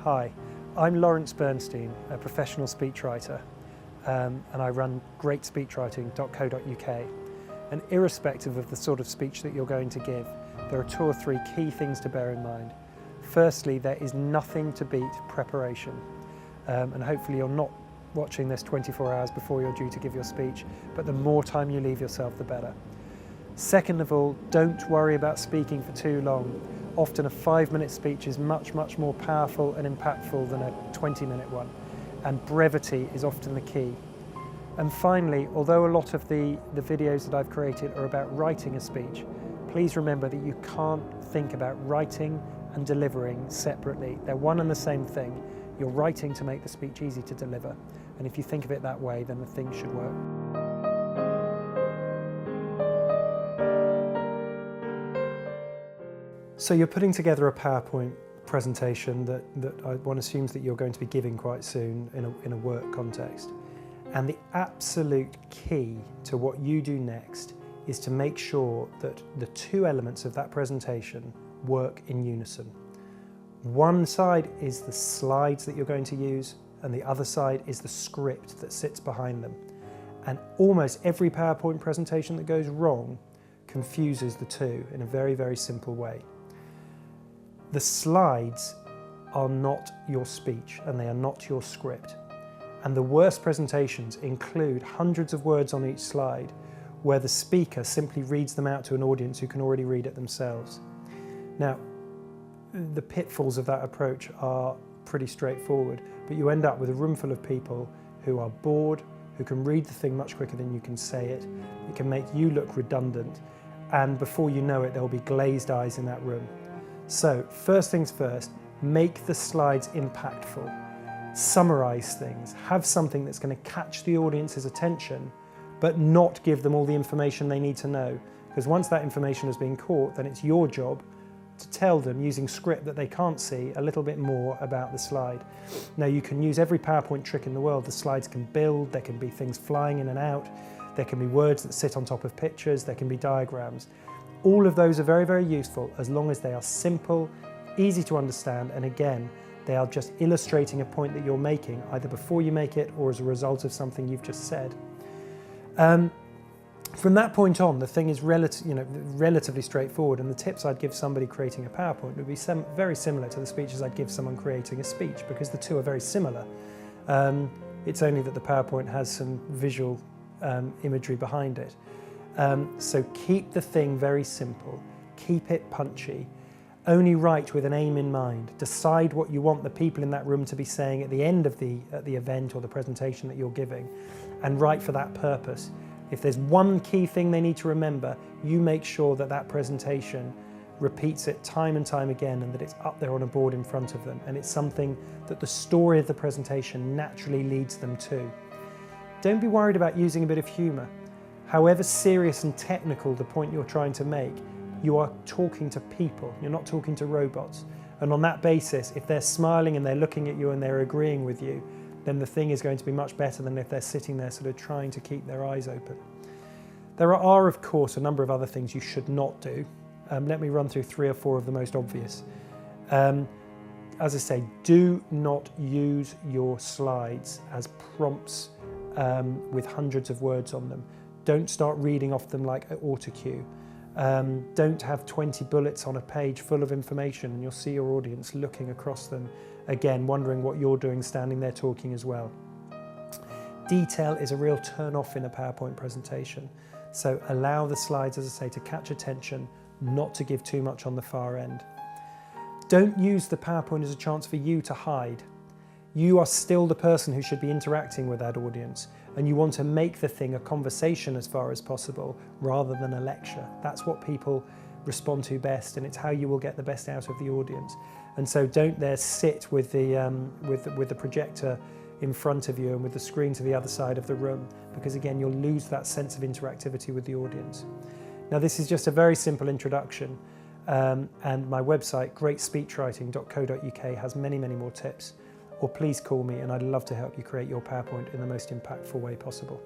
Hi, I'm Lawrence Bernstein, a professional speechwriter, and I run greatspeechwriting.co.uk. And irrespective of the sort of speech that you're going to give, there are 2 or 3 key things to bear in mind. Firstly, there is nothing to beat preparation, and hopefully you're not watching this 24 hours before you're due to give your speech, but the more time you leave yourself, the better. Second of all, don't worry about speaking for too long. Often a 5-minute speech is much more powerful and impactful than a 20-minute one, and brevity is often the key. And finally, although a lot of the videos that I've created are about writing a speech, please remember that you can't think about writing and delivering separately. They're one and the same thing. You're writing to make the speech easy to deliver, and if you think of it that way, then the thing should work. So you're putting together a PowerPoint presentation that one assumes that you're going to be giving quite soon in a work context. And the absolute key to what you do next is to make sure that the 2 elements of that presentation work in unison. One side is the slides that you're going to use, and the other side is the script that sits behind them. And almost every PowerPoint presentation that goes wrong confuses the 2 in a very simple way. The slides are not your speech and they are not your script. And the worst presentations include hundreds of words on each slide where the speaker simply reads them out to an audience who can already read it themselves. Now, the pitfalls of that approach are pretty straightforward, but you end up with a room full of people who are bored, who can read the thing much quicker than you can say it. It can make you look redundant, and before you know it, there will be glazed eyes in that room. So, first things first, make the slides impactful. Summarize things. Have something that's going to catch the audience's attention, but not give them all the information they need to know. Because once that information has been caught, then it's your job to tell them, using script that they can't see, a little bit more about the slide. Now, you can use every PowerPoint trick in the world. The slides can build, there can be things flying in and out, there can be words that sit on top of pictures, there can be diagrams. All of those are very useful as long as they are simple, easy to understand, and again, they are just illustrating a point that you're making, either before you make it or as a result of something you've just said. From that point on, the thing is relatively straightforward, and the tips I'd give somebody creating a PowerPoint would be very similar to the speeches I'd give someone creating a speech, because the 2 are very similar. It's only that the PowerPoint has some visual imagery behind it. So keep the thing very simple, keep it punchy, only write with an aim in mind. Decide what you want the people in that room to be saying at the end of the event or the presentation that you're giving, and write for that purpose. If there's one key thing they need to remember, you make sure that that presentation repeats it time and time again, and that it's up there on a board in front of them, and it's something that the story of the presentation naturally leads them to. Don't be worried about using a bit of humour. However serious and technical the point you're trying to make, you are talking to people, you're not talking to robots. And on that basis, if they're smiling and they're looking at you and they're agreeing with you, then the thing is going to be much better than if they're sitting there sort of trying to keep their eyes open. There are, of course, a number of other things you should not do. Let me run through 3 or 4 of the most obvious. As I say, do not use your slides as prompts with hundreds of words on them. Don't start reading off them like autocue. Don't have 20 bullets on a page full of information and you'll see your audience looking across them, again, wondering what you're doing, standing there talking as well. Detail is a real turn-off in a PowerPoint presentation. So allow the slides, as I say, to catch attention, not to give too much on the far end. Don't use the PowerPoint as a chance for you to hide. You are still the person who should be interacting with that audience, and you want to make the thing a conversation as far as possible rather than a lecture. That's what people respond to best, and it's how you will get the best out of the audience. And so don't there sit with the projector in front of you and with the screen to the other side of the room, because again, you'll lose that sense of interactivity with the audience. Now, this is just a very simple introduction, and my website, greatspeechwriting.co.uk, has many more tips. Or please call me and I'd love to help you create your PowerPoint in the most impactful way possible.